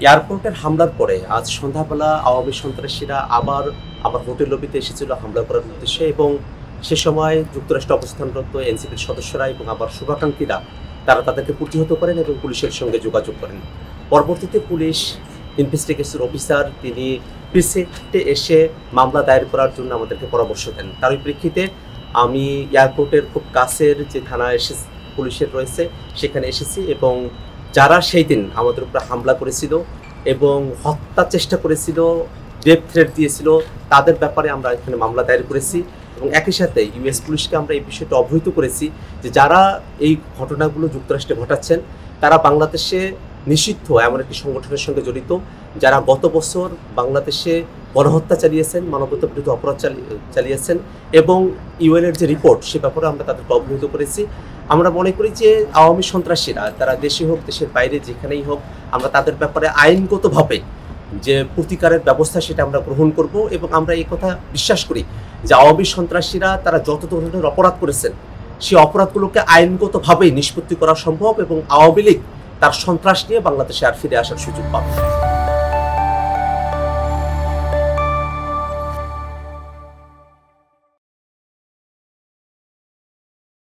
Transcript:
এয়ারপোর্টের হামলার পরে আজ সন্ধ্যাবেলা আওয়ামী সন্ত্রাসীরা আবার হোটেল লবিতে এসেছিল হামলা করার উদ্দেশ্যে, এবং সে সময় যুক্তরাষ্ট্রে অবস্থানরত এনসিপির সদস্যরা এবং আবার শুভাকাঙ্ক্ষীরা তারা তাদেরকে প্রতিহত করেন এবং পুলিশের সঙ্গে যোগাযোগ করেন। পরবর্তীতে পুলিশ ইনভেস্টিগেশন অফিসার তিনি প্রিসেন্টে এসে মামলা দায়ের করার জন্য আমাদেরকে পরামর্শ দেন। তার প্রেক্ষিতে আমি এয়ারপোর্টের খুব কাছের যে থানা পুলিশের রয়েছে সেখানে এসেছি, এবং যারা সেই দিন আমাদের উপরে হামলা করেছিল এবং হত্যা চেষ্টা করেছিল, ডেথ থ্রেট দিয়েছিল, তাদের ব্যাপারে আমরা এখানে মামলা দায়ের করেছি। এবং একই সাথে ইউএস পুলিশকে আমরা এই বিষয়টা অবহিত করেছি যে যারা এই ঘটনাগুলো যুক্তরাষ্ট্রে ঘটাচ্ছেন তারা বাংলাদেশে নিষিদ্ধ এমন একটি সংগঠনের সঙ্গে জড়িত, যারা গত বছর বাংলাদেশে গণহত্যা চালিয়েছেন, মানবতা বিরোধী অপরাধ চালিয়েছেন, এবং ইউএনের যে রিপোর্ট সে ব্যাপারে আমরা তাদেরকে অবহিত করেছি। আমরা মনে করি যে আওয়ামী সন্ত্রাসীরা তারা দেশে হোক দেশের বাইরে যেখানেই হোক, আমরা তাদের ব্যাপারে আইনগতভাবে যে প্রতিকারের ব্যবস্থা সেটা আমরা গ্রহণ করব, এবং আমরা এই কথা বিশ্বাস করি যে আওয়ামী সন্ত্রাসীরা তারা যত ধরনের অপরাধ করেছেন সেই অপরাধগুলোকে আইনগতভাবেই নিষ্পত্তি করা সম্ভব, এবং আওয়ামী লীগ তার সন্ত্রাস নিয়ে বাংলাদেশে আর ফিরে আসার সুযোগ পাবে।